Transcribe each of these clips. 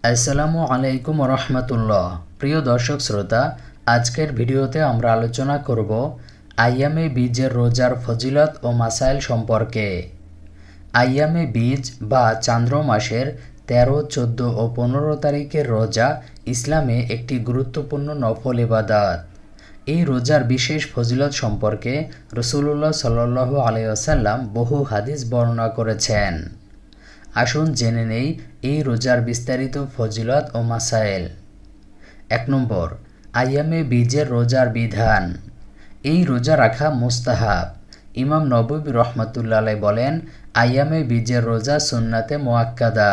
আসসালামু আলাইকুম রহমতুল্লাহ। প্রিয় দর্শক শ্রোতা, আজকের ভিডিওতে আমরা আলোচনা করব আইয়ামে বীজের রোজার ফজিলত ও মাসাইল সম্পর্কে। আইয়ামে বীজ বা চান্দ্র মাসের 13, 14 ও 15 তারিখের রোজা ইসলামে একটি গুরুত্বপূর্ণ নফল ইবাদত। এই রোজার বিশেষ ফজিলত সম্পর্কে রাসূলুল্লাহ সাল্লাল্লাহু আলাইহি ওয়াসাল্লাম বহু হাদিস বর্ণনা করেছেন। আসুন জেনে নেই এই রোজার বিস্তারিত ফজিলত ও মাসাইল। 1 নম্বর, আইয়ামে বীজের রোজার বিধান। এই রোজা রাখা মুস্তাহাব। ইমাম নববী রহমাতুল্লাহ আলাইহি বলেন, আইয়ামে বীজের রোজা সুন্নাতে মুআক্কাদা।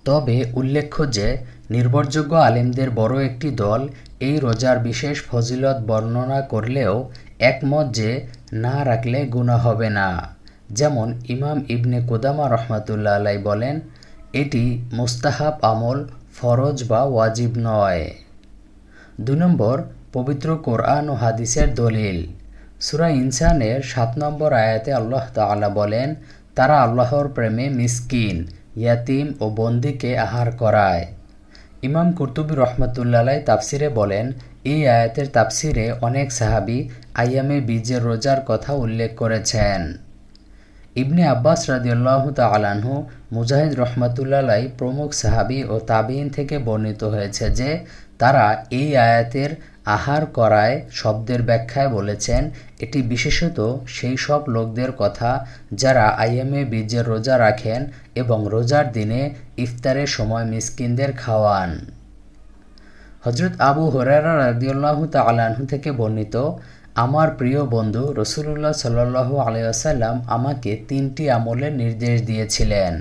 তবে উল্লেখ্য যে নির্ভরযোগ্য আলেমদের বড় একটি দল এই রোজার বিশেষ ফজিলত বর্ণনা করলেও একমত যে না রাখলে গুনাহ হবে না। যেমন ইমাম ইবনে কুদামা রহমাতুল্লাহ আলাইহি বলেন, এটি মুস্তাহাব আমল, ফরজ বা ওয়াজিব নয়। 2 নম্বর, পবিত্র কোরআন ও হাদিসের দলিল। সূরা ইনসানের 7 নম্বর আয়াতে আল্লাহ তাআলা বলেন, তারা আল্লাহর প্রেমে মিসকিন, ইয়াতিম ও বন্দীকে আহার করায়। ইমাম কুরতুবী রহমাতুল্লাহ আলাইহি তাফসিরে বলেন, এই আয়াতের তাফসিরে অনেক সাহাবী আইয়ামে বীজের রোজার কথা উল্লেখ করেছেন। ইবনে আব্বাস রাদিয়াল্লাহু তাআলা আনহু, মুজাহিদ রহমাতুল্লাহ আলাইহি প্রমুখ সাহাবী ও তাবিঈন থেকে বর্ণিত হয়েছে যে তারা এই আয়াতের আহার করায় শব্দের ব্যাখ্যায় বলেছেন, এটি বিশেষত সেই সব লোকদের কথা যারা আইয়ামে বীজের রোজা রাখেন এবং রোজার দিনে ইফতারের সময় মিসকিনদের খাওয়ান। হযরত আবু হুরায়রা রাদিয়াল্লাহু তাআলা আনহু থেকে বর্ণিত, আমার প্রিয় বন্ধু রাসূলুল্লাহ সাল্লাল্লাহু আলাইহি ওয়াসাল্লাম আমাকে 3টি আমলের নির্দেশ দিয়েছিলেন।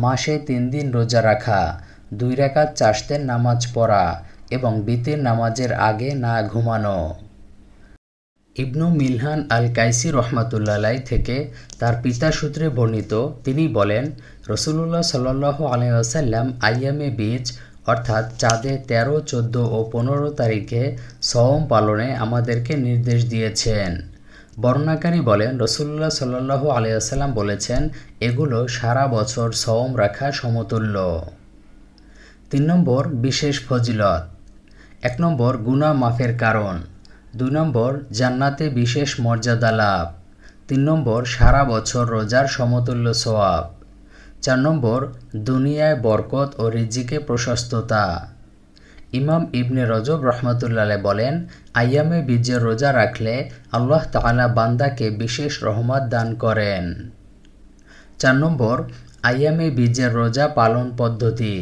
মাসে 3 দিন রোজা রাখা, 2 রাকাত চাশতের নামাজ পড়া এবং বিতির নামাজের আগে না ঘুমানো। ইবনু মিলহান আল কাইসি রহমাতুল্লাহ আলাইহি থেকে তার পিতা সূত্রে বর্ণিত, তিনি বলেন, রাসূলুল্লাহ সাল্লাল্লাহু আলাইহি ওয়াসাল্লাম আইয়ামে বীজ অর্থাৎ চাঁদে 13, 14 ও 15 তারিখে সওম পালনে আমাদেরকে নির্দেশ দিয়েছেন। বর্ণনাকারী বলেন, রাসূলুল্লাহ সাল্লাল্লাহু আলাইহি ওয়াসাল্লাম বলেছেন, এগুলো সারা বছর সওম রাখা সমতুল্য। 3 নম্বর, বিশেষ ফজিলত। 1 নম্বর, গুনাহ মাফের কারণ। 2 নম্বর, জান্নাতে বিশেষ মর্যাদা লাভ। 3 নম্বর, সারা বছর রোজার সমতুল্য সওয়াব। 4 নম্বর, দুনিয়ায় বরকত ও রিজিকে প্রশস্ততা। ইমাম ইবনে রজব রহমাতুল্লাহ আলাইহি বলেন, আইয়ামে বীজের রোজা রাখলে আল্লাহ তাআলা বান্দাকে বিশেষ রহমত দান করেন। 4 নম্বর, আইয়ামে বীজের রোজা পালন পদ্ধতি।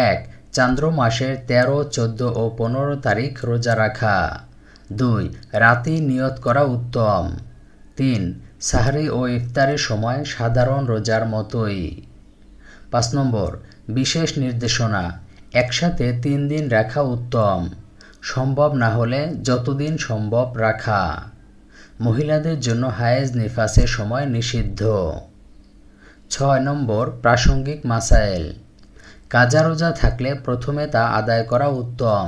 1. চান্দ্র মাসের 13, 14 ও 15 তারিখ রোজা রাখা। 2. রাতেই নিয়ত করা উত্তম। 3. সাহরি ও ইফতারের সময় সাধারণ রোজার মতোই। 5 নম্বর, বিশেষ নির্দেশনা। একসাথে 3 দিন রাখা উত্তম, সম্ভব না হলে যতদিন সম্ভব রাখা। মহিলাদের জন্য হায়েজ নিফাসের সময় নিষিদ্ধ। 6 নম্বর, প্রাসঙ্গিক মাসাইল। কাজা রোজা থাকলে প্রথমে তা আদায় করা উত্তম।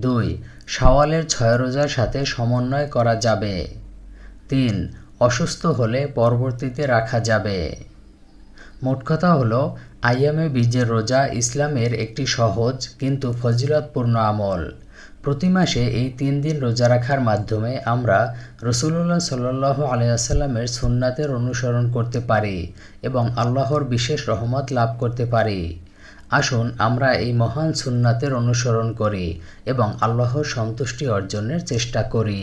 2. শাওয়ালের 6 রোজার সাথে সমন্বয় করা যাবে। 3. অসুস্থ হলে পরবর্তীতে রাখা যাবে। মোট কথা হলো, আইয়ামে বীজের রোজা ইসলামের একটি সহজ কিন্তু ফজিলতপূর্ণ আমল। প্রতি মাসে এই 3 দিন রোজা রাখার মাধ্যমে আমরা রাসূলুল্লাহ সাল্লাল্লাহু আলাইহি ওয়াসাল্লামের সুন্নাতের অনুসরণ করতে পারি এবং আল্লাহর বিশেষ রহমত লাভ করতে পারি। আসুন আমরা এই মহান সুন্নাতের অনুসরণ করি এবং আল্লাহর সন্তুষ্টি অর্জনের চেষ্টা করি।